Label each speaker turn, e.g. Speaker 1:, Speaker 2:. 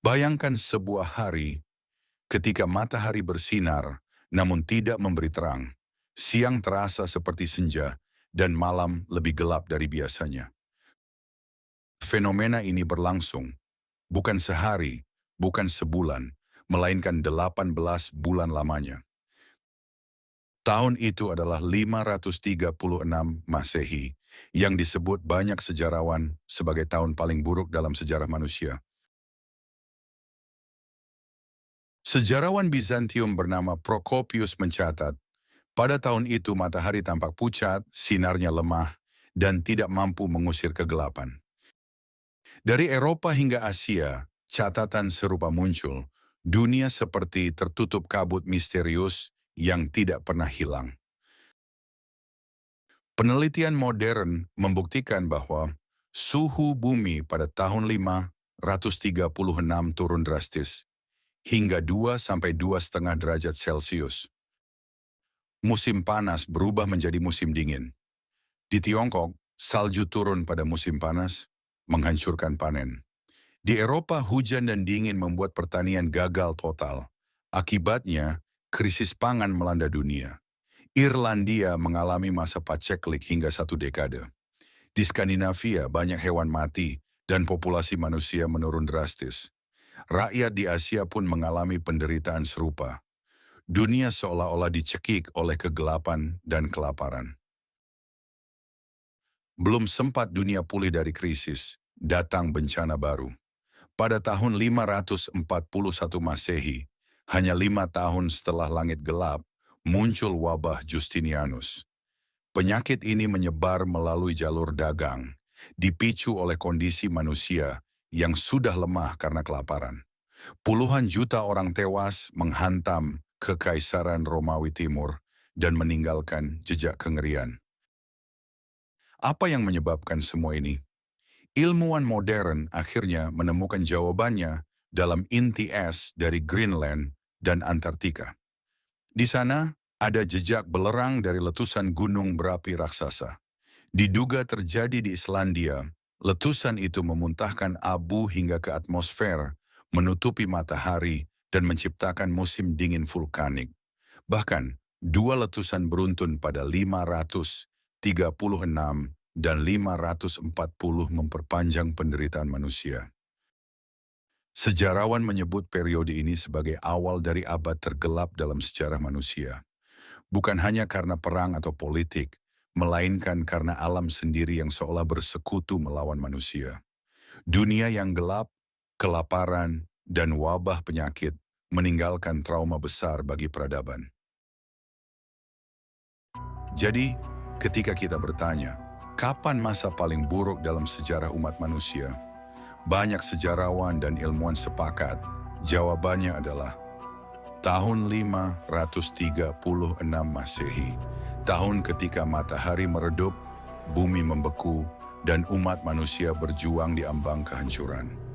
Speaker 1: Bayangkan sebuah hari ketika matahari bersinar namun tidak memberi terang. Siang terasa seperti senja dan malam lebih gelap dari biasanya. Fenomena ini berlangsung bukan sehari, bukan sebulan, melainkan 18 bulan lamanya. Tahun itu adalah 536 Masehi, yang disebut banyak sejarawan sebagai tahun paling buruk dalam sejarah manusia. Sejarawan Bizantium bernama Procopius mencatat, pada tahun itu matahari tampak pucat, sinarnya lemah, dan tidak mampu mengusir kegelapan. Dari Eropa hingga Asia, catatan serupa muncul. Dunia seperti tertutup kabut misterius yang tidak pernah hilang. Penelitian modern membuktikan bahwa suhu bumi pada tahun 536 turun drastis, hingga 2 sampai 2,5 derajat Celcius. Musim panas berubah menjadi musim dingin. Di Tiongkok, salju turun pada musim panas, menghancurkan panen. Di Eropa, hujan dan dingin membuat pertanian gagal total. Akibatnya, krisis pangan melanda dunia. Irlandia mengalami masa paceklik hingga 1 dekade. Di Skandinavia, banyak hewan mati dan populasi manusia menurun drastis. Rakyat di Asia pun mengalami penderitaan serupa. Dunia seolah-olah dicekik oleh kegelapan dan kelaparan. Belum sempat dunia pulih dari krisis, datang bencana baru. Pada tahun 541 Masehi, hanya 5 tahun setelah langit gelap, muncul wabah Justinianus. Penyakit ini menyebar melalui jalur dagang, dipicu oleh kondisi manusia yang sudah lemah karena kelaparan. Puluhan juta orang tewas menghantam Kekaisaran Romawi Timur dan meninggalkan jejak kengerian. Apa yang menyebabkan semua ini? Ilmuwan modern akhirnya menemukan jawabannya dalam inti es dari Greenland dan Antartika. Di sana ada jejak belerang dari letusan gunung berapi raksasa. Diduga terjadi di Islandia, letusan itu memuntahkan abu hingga ke atmosfer, menutupi matahari dan menciptakan musim dingin vulkanik. Bahkan, 2 letusan beruntun pada 536 dan 540 memperpanjang penderitaan manusia. Sejarawan menyebut periode ini sebagai awal dari abad tergelap dalam sejarah manusia. Bukan hanya karena perang atau politik, melainkan karena alam sendiri yang seolah bersekutu melawan manusia. Dunia yang gelap, kelaparan, dan wabah penyakit meninggalkan trauma besar bagi peradaban. Jadi, ketika kita bertanya, kapan masa paling buruk dalam sejarah umat manusia? Banyak sejarawan dan ilmuwan sepakat, jawabannya adalah tahun 536 Masehi, tahun ketika matahari meredup, bumi membeku, dan umat manusia berjuang di ambang kehancuran.